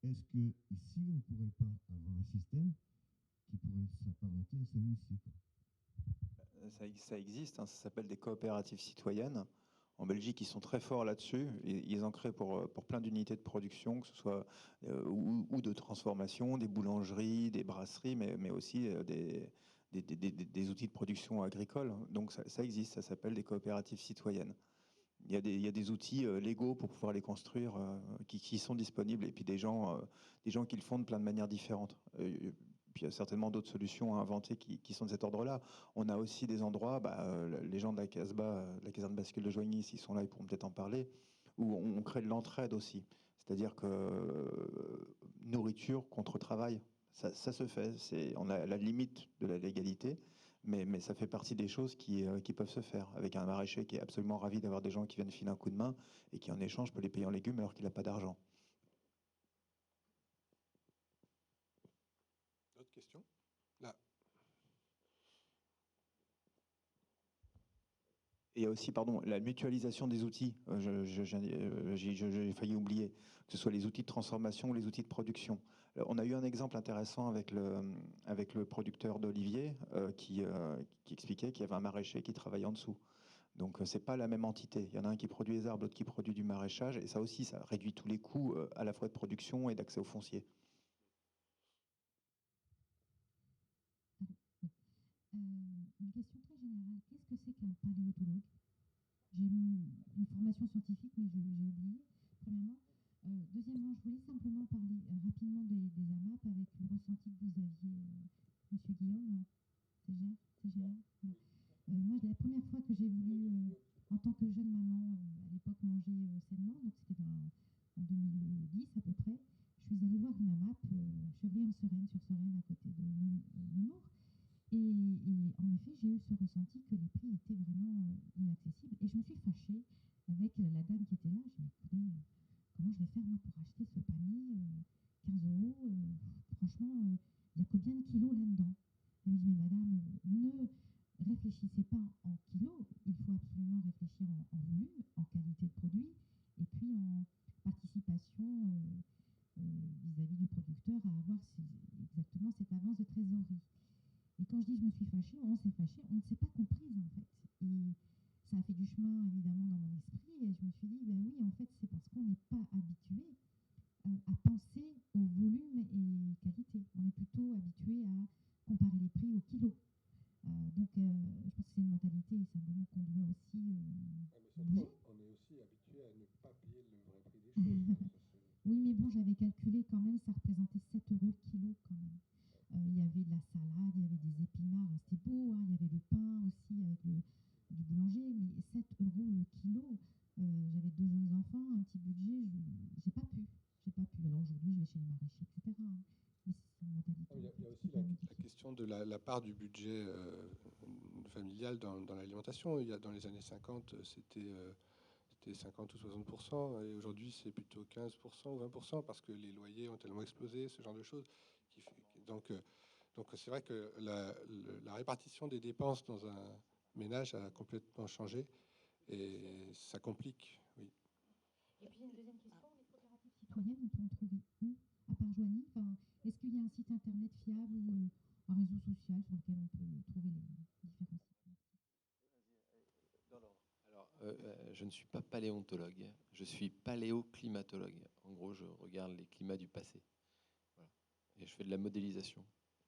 Est-ce que ici, on ne pourrait pas avoir un système qui pourrait s'apparenter à celui-ci? Ça existe, hein, ça s'appelle des coopératives citoyennes. En Belgique, ils sont très forts là-dessus. Ils en créent pour plein d'unités de production, que ce soit ou de transformation, des boulangeries, des brasseries, mais aussi des outils de production agricole. Donc ça existe, ça s'appelle des coopératives citoyennes. Il y a des outils légaux pour pouvoir les construire qui sont disponibles et puis des gens qui le font de plein de manières différentes. Puis il y a certainement d'autres solutions à inventer qui sont de cet ordre-là. On a aussi des endroits, les gens de la Casbah, de la caserne bascule de Joigny, s'ils sont là, ils pourront peut-être en parler, où on crée de l'entraide aussi. C'est-à-dire que nourriture contre travail, ça se fait. On a la limite de la légalité, mais ça fait partie des choses qui peuvent se faire, avec un maraîcher qui est absolument ravi d'avoir des gens qui viennent filer un coup de main et qui en échange peut les payer en légumes alors qu'il n'a pas d'argent. D'autres questions? Là. Et il y a aussi, pardon, la mutualisation des outils. J'ai failli oublier, que ce soit les outils de transformation ou les outils de production. On a eu un exemple intéressant avec le producteur d'oliviers qui expliquait qu'il y avait un maraîcher qui travaillait en dessous. Donc c'est pas la même entité. Il y en a un qui produit les arbres, l'autre qui produit du maraîchage. Et ça aussi, ça réduit tous les coûts à la fois de production et d'accès au foncier. Une question très générale. Qu'est-ce que c'est qu'un paléontologue? J'ai une formation scientifique, mais j'ai oublié, premièrement. Deuxièmement, je voulais simplement parler rapidement des AMAP avec le ressenti que vous aviez, Monsieur Guillaume. C'est Gérard. Voilà. Moi, la première fois que j'ai voulu, en tant que jeune maman, à l'époque, manger sainement, donc c'était en 2010 à peu près, je suis allée voir une AMAP à Chevrier-en-Sereine, sur Sereine, à côté de Nemours. Et en effet, j'ai eu ce ressenti que les prix étaient vraiment inaccessibles. Et je me suis fâchée avec la dame qui était là. Je me suis dit, écoutez, comment je vais faire moi pour acheter ce panier 15 euros franchement, il y a combien de kilos là-dedans? Elle me dit, mais madame, ne réfléchissez pas en kilos. Il faut absolument réfléchir en volume, en qualité de produit et puis en participation vis-à-vis du producteur à avoir exactement cette avance de trésorerie. Et quand je dis je me suis fâchée, on s'est fâché, on ne s'est pas comprise en fait. Et ça a fait du chemin évidemment dans mon esprit et je me suis dit, ben oui, en fait, c'est parce qu'on n'est pas habitué à penser au volume et qualité. On est plutôt habitué à comparer les prix au kilo. Donc, je pense que c'est une mentalité simplement qu'on doit aussi bouger. On est aussi habitué à ne pas payer le vrai prix des choses. Oui, mais bon, j'avais calculé quand même, ça représentait 7 euros le kilo quand même. Il y avait de la salade, il y avait des épinards, c'était beau, hein, il y avait le pain aussi avec du boulanger, mais 7 euros le kilo, j'avais 2 jeunes enfants, un petit budget, j'ai pas pu. Alors aujourd'hui, je vais chez les maraîchers, etc. hein. Mais c'est une mentalité. Il y a aussi la question de la part du budget familial dans l'alimentation. Dans les années 50, c'était 50 ou 60%, et aujourd'hui c'est plutôt 15% ou 20%, parce que les loyers ont tellement explosé, ce genre de choses. Donc c'est vrai que la répartition des dépenses dans un ménage a complètement changé, et ça complique, oui. Et puis une deuxième question, les coopératives citoyennes, on peut en trouver où? À part Joigny, est-ce qu'il y a un site internet fiable ou un réseau social sur lequel on peut trouver les différents sites? Alors, je ne suis pas paléontologue, je suis paléoclimatologue. En gros, je regarde les climats du passé. Voilà. Et je fais de la modélisation.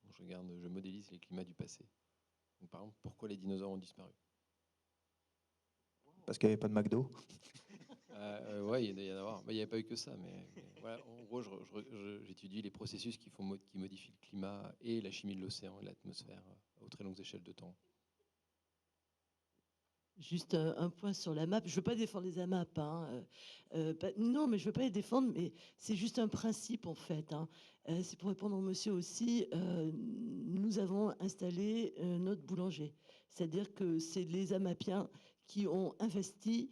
Donc, je modélise les climats du passé. Donc, par exemple, pourquoi les dinosaures ont disparu? Parce qu'il n'y avait pas de McDo. Ouais, il doit y en avoir. Il n'y avait pas eu que ça, mais voilà, en gros, j'étudie les processus qui modifient le climat et la chimie de l'océan et de l'atmosphère aux très longues échelles de temps. Juste un point sur la MAP. Je ne veux pas défendre les AMAP. Hein. Non, mais je ne veux pas les défendre, mais c'est juste un principe en fait. Hein. C'est pour répondre au monsieur aussi. Nous avons installé notre boulanger. C'est-à-dire que c'est les AMAPiens qui ont investi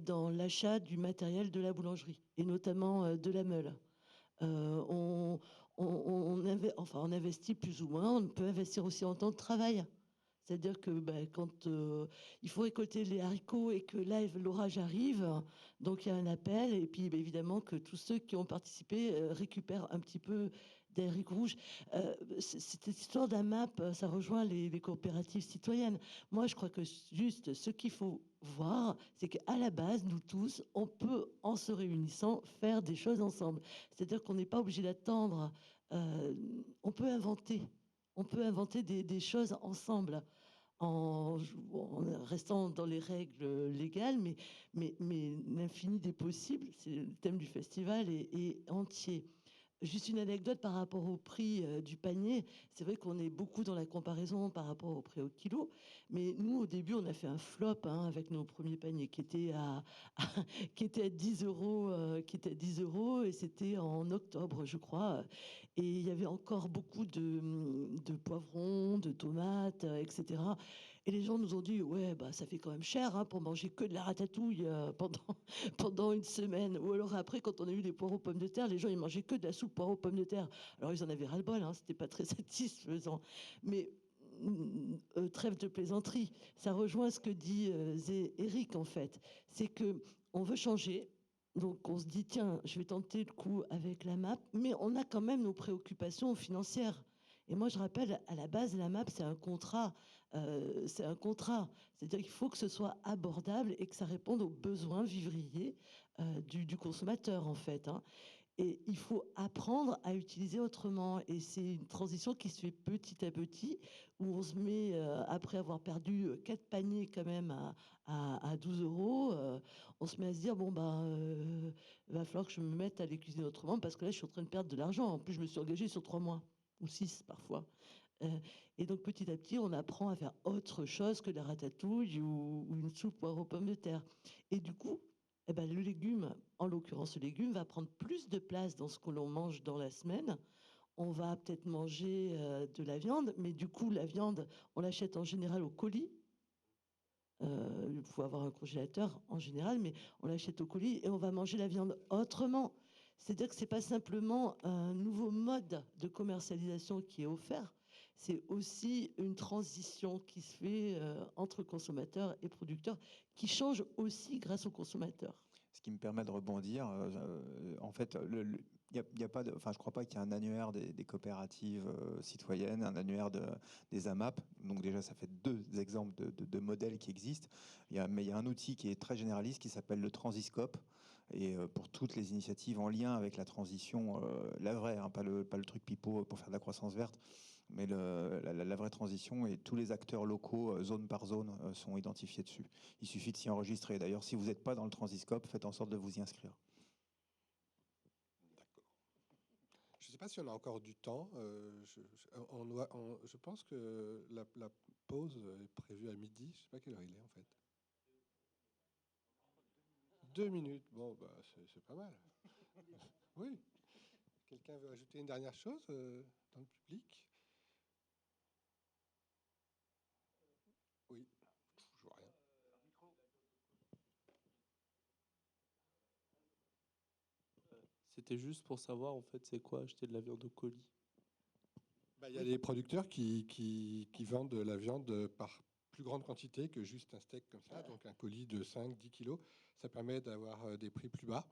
dans l'achat du matériel de la boulangerie, et notamment de la meule. On investit plus ou moins. On peut investir aussi en temps de travail. C'est-à-dire que quand il faut récolter les haricots et que là, l'orage arrive, donc il y a un appel, et puis évidemment que tous ceux qui ont participé récupèrent un petit peu des haricots rouges. Cette histoire d'AMAP, ça rejoint les coopératives citoyennes. Moi, je crois que juste ce qu'il faut voir, c'est qu'à la base, nous tous, on peut, en se réunissant, faire des choses ensemble. C'est-à-dire qu'on n'est pas obligé d'attendre. On peut inventer. On peut inventer des choses ensemble en restant dans les règles légales, mais l'infini des possibles, c'est le thème du festival, est entier. Juste une anecdote par rapport au prix du panier. C'est vrai qu'on est beaucoup dans la comparaison par rapport au prix au kilo, mais nous, au début, on a fait un flop avec nos premiers paniers qui étaient qui était à 10 euros, et c'était en octobre, je crois. Et il y avait encore beaucoup de poivrons, de tomates, etc. Et les gens nous ont dit, ouais, bah, ça fait quand même cher pour manger que de la ratatouille pendant une semaine. Ou alors après, quand on a eu des poireaux pommes de terre, les gens, ils mangeaient que de la soupe poireaux pommes de terre. Alors, ils en avaient ras-le-bol, c'était pas très satisfaisant. Mais trêve de plaisanterie, ça rejoint ce que dit Eric, en fait. C'est que on veut changer. Donc, on se dit, tiens, je vais tenter le coup avec la MAP, mais on a quand même nos préoccupations financières. Et moi, je rappelle, à la base, la MAP, c'est un contrat. C'est un contrat. C'est-à-dire qu'il faut que ce soit abordable et que ça réponde aux besoins vivriers du consommateur, en fait. Hein. Et il faut apprendre à utiliser autrement. Et c'est une transition qui se fait petit à petit, où on se met, après avoir perdu 4 paniers quand même à 12 euros, on se met à se dire, bon, il va falloir que je me mette à les cuisiner autrement, parce que là, je suis en train de perdre de l'argent. En plus, je me suis engagée sur 3 mois, ou 6 parfois. Et donc, petit à petit, on apprend à faire autre chose que la ratatouille ou une soupe poire aux pommes de terre. Et du coup, le légume, en l'occurrence le légume, va prendre plus de place dans ce que l'on mange dans la semaine. On va peut-être manger de la viande, mais du coup, la viande, on l'achète en général au colis. Il faut avoir un congélateur en général, mais on l'achète au colis et on va manger la viande autrement. C'est-à-dire que ce n'est pas simplement un nouveau mode de commercialisation qui est offert, c'est aussi une transition qui se fait entre consommateurs et producteurs, qui change aussi grâce aux consommateurs. Ce qui me permet de rebondir. En fait, y a pas de, enfin, je ne crois pas qu'il y ait un annuaire des coopératives citoyennes, un annuaire des AMAP. Donc déjà, ça fait 2 exemples de modèles qui existent. Mais il y a un outil qui est très généraliste qui s'appelle le Transiscope. Et pour toutes les initiatives en lien avec la transition, la vraie, hein, pas le truc pipeau pour faire de la croissance verte, mais la vraie transition, et tous les acteurs locaux, zone par zone, sont identifiés dessus. Il suffit de s'y enregistrer. D'ailleurs, si vous n'êtes pas dans le Transiscope, faites en sorte de vous y inscrire. D'accord. Je ne sais pas si on a encore du temps. Je pense que la pause est prévue à midi. Je ne sais pas quelle heure il est en fait. 2 minutes. Bon, bah, c'est pas mal. Oui. Quelqu'un veut ajouter une dernière chose dans le public? Oui. Je vois rien. C'était juste pour savoir, en fait, c'est quoi acheter de la viande au colis. Bah, il y a des producteurs qui vendent de la viande par plus grande quantité que juste un steak comme ça. Donc un colis de 5-10 kilos, ça permet d'avoir des prix plus bas.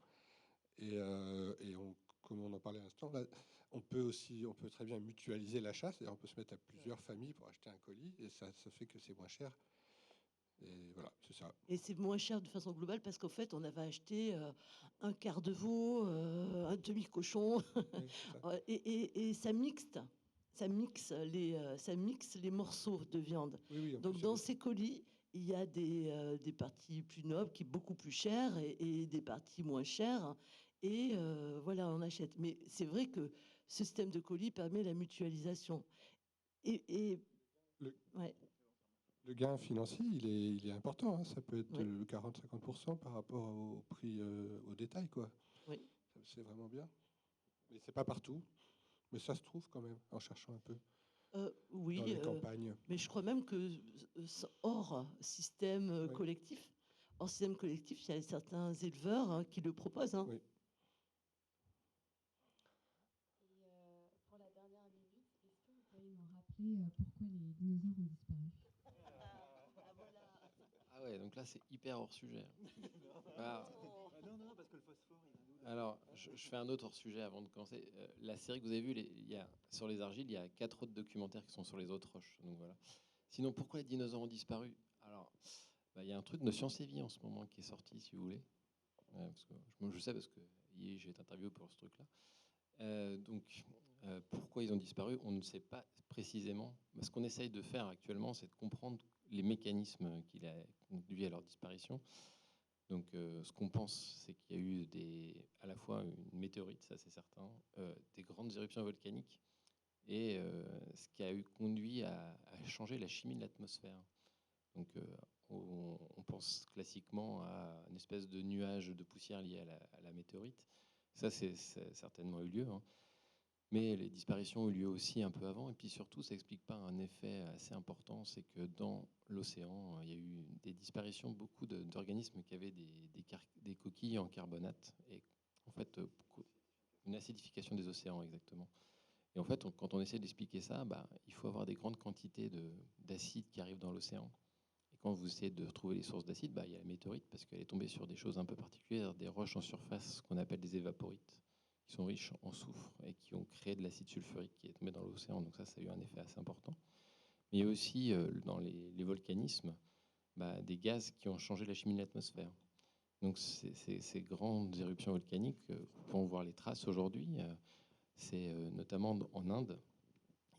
Et comme on en parlait à l'instant, là, on peut très bien mutualiser l'achat. C'est-à-dire on peut se mettre à plusieurs familles pour acheter un colis et ça fait que c'est moins cher. Et voilà, c'est ça. Et c'est moins cher de façon globale parce qu'en fait, on avait acheté un quart de veau, un demi-cochon, Oui, c'est ça. et ça mixte. Ça mixe les morceaux de viande. Oui, oui, en Donc, plus, il y a dans des- ces colis, il y a des parties plus nobles qui sont beaucoup plus chères et des parties moins chères. Et voilà, on achète. Mais c'est vrai que ce système de colis permet la mutualisation. Et le, ouais. le gain financier, il est important, hein. Ça peut être Oui. 40-50% par rapport au prix au détail, quoi. Oui. C'est vraiment bien. Mais c'est pas partout. Mais ça se trouve quand même, en cherchant un peu dans Oui, les campagnes. mais je crois même que hors système Oui, collectif, il y a certains éleveurs qui le proposent, hein. oui. Et pour la dernière minute, est-ce que vous pourriez nous rappeler pourquoi les dinosaures ont disparu? Ah ouais, donc là c'est hyper hors sujet. Ah, Non, parce que le phosphore, il va nous... alors, je fais un autre hors sujet avant de commencer. La série que vous avez vue, sur les argiles, il y a 4 autres documentaires qui sont sur les autres roches. Donc voilà. Sinon, pourquoi les dinosaures ont disparu? Alors, bah, il y a un truc de Science et Vie en ce moment qui est sorti, si vous voulez. Parce que je sais parce que hier j'ai été interviewé pour ce truc-là. Pourquoi ils ont disparu, on ne sait pas précisément. Ce qu'on essaye de faire actuellement, c'est de comprendre les mécanismes qui ont conduit à leur disparition. Donc, ce qu'on pense, c'est qu'il y a eu à la fois une météorite, ça c'est certain, des grandes éruptions volcaniques, et ce qui a conduit à changer la chimie de l'atmosphère. Donc, on pense classiquement à une espèce de nuage de poussière lié à la météorite. Ça, c'est certainement eu lieu, hein. Mais les disparitions ont eu lieu aussi un peu avant. Et puis surtout, ça explique pas un effet assez important, c'est que dans l'océan, il y a eu des disparitions, beaucoup d'organismes qui avaient des coquilles en carbonate. Et en fait, une acidification des océans, exactement. Et en fait, quand on essaie d'expliquer ça, bah, il faut avoir des grandes quantités d'acide qui arrivent dans l'océan. Et quand vous essayez de retrouver les sources d'acide, bah, il y a la météorite parce qu'elle est tombée sur des choses un peu particulières, des roches en surface qu'on appelle des évaporites, qui sont riches en soufre et qui ont créé de l'acide sulfurique qui est tombé dans l'océan. Donc ça a eu un effet assez important. Mais il y a aussi dans les volcanismes bah, des gaz qui ont changé la chimie de l'atmosphère. Donc ces grandes éruptions volcaniques, vous pouvez en voir les traces aujourd'hui. C'est notamment en Inde.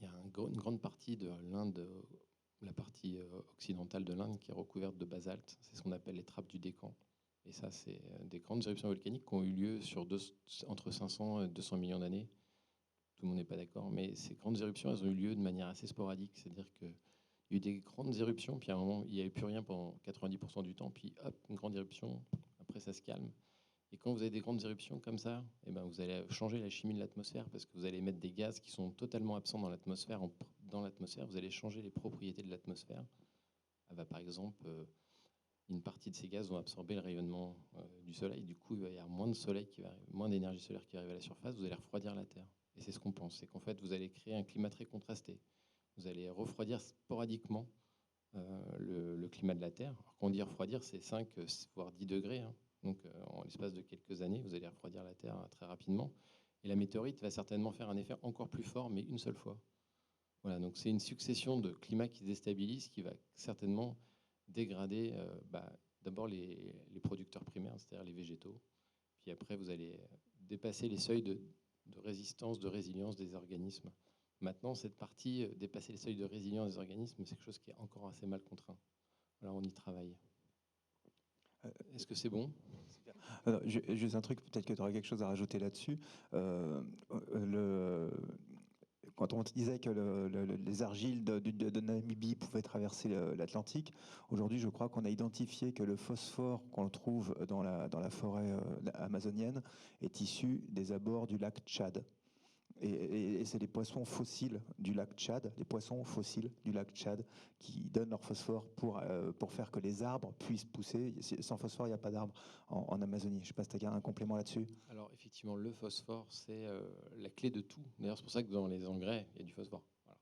Il y a une grande partie de l'Inde, la partie occidentale de l'Inde, qui est recouverte de basalte. C'est ce qu'on appelle les trappes du Décan. Et ça, c'est des grandes éruptions volcaniques qui ont eu lieu entre 500 et 200 millions d'années. Tout le monde n'est pas d'accord, mais ces grandes éruptions, elles ont eu lieu de manière assez sporadique. C'est-à-dire qu'il y a eu des grandes éruptions, puis à un moment, il n'y avait plus rien pendant 90% du temps, puis hop, une grande éruption, après ça se calme. Et quand vous avez des grandes éruptions comme ça, eh ben, vous allez changer la chimie de l'atmosphère parce que vous allez mettre des gaz qui sont totalement absents dans l'atmosphère. Dans l'atmosphère, vous allez changer les propriétés de l'atmosphère. Par exemple, une partie de ces gaz vont absorber le rayonnement du soleil. Du coup, il va y avoir moins de soleil moins d'énergie solaire qui va arriver à la surface. Vous allez refroidir la Terre. Et c'est ce qu'on pense. C'est qu'en fait, vous allez créer un climat très contrasté. Vous allez refroidir sporadiquement le climat de la Terre. Alors, quand on dit refroidir, c'est 5 voire 10 degrés. Hein. Donc, en l'espace de quelques années, vous allez refroidir la Terre très rapidement. Et la météorite va certainement faire un effet encore plus fort, mais une seule fois. Voilà, donc c'est une succession de climats qui se déstabilisent, qui va certainement dégrader d'abord les producteurs primaires, c'est-à-dire les végétaux. Puis après, vous allez dépasser les seuils de résistance, de résilience des organismes. Maintenant, cette partie, dépasser les seuils de résilience des organismes, c'est quelque chose qui est encore assez mal contraint. Alors, on y travaille. Est-ce que c'est bon? Juste un truc, peut-être que tu aurais quelque chose à rajouter là-dessus. Quand on disait que les argiles de Namibie pouvaient traverser l'Atlantique, aujourd'hui, je crois qu'on a identifié que le phosphore qu'on trouve dans la forêt amazonienne est issu des abords du lac Tchad. Et c'est les poissons fossiles du lac Tchad, qui donnent leur phosphore pour faire que les arbres puissent pousser. Sans phosphore, il n'y a pas d'arbres en Amazonie. Je ne sais pas si tu as un complément là-dessus. Alors, effectivement, le phosphore, c'est la clé de tout. D'ailleurs, c'est pour ça que dans les engrais, il y a du phosphore. Voilà.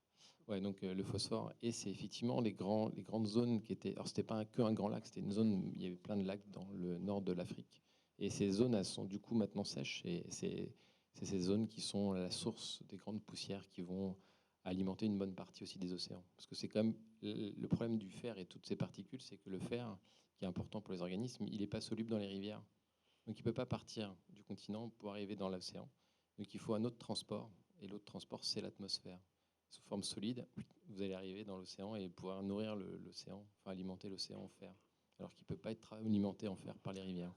Ouais, donc le phosphore, et c'est effectivement les grandes zones qui étaient... Alors, ce n'était pas qu'un grand lac, c'était une zone où il y avait plein de lacs dans le nord de l'Afrique. Et ces zones, elles sont du coup maintenant sèches, et c'est ces zones qui sont la source des grandes poussières qui vont alimenter une bonne partie aussi des océans. Parce que c'est quand même le problème du fer et toutes ces particules, c'est que le fer, qui est important pour les organismes, il n'est pas soluble dans les rivières. Donc il ne peut pas partir du continent pour arriver dans l'océan. Donc il faut un autre transport, et l'autre transport, c'est l'atmosphère. Sous forme solide, vous allez arriver dans l'océan et pouvoir nourrir l'océan, enfin alimenter l'océan en fer, alors qu'il ne peut pas être alimenté en fer par les rivières.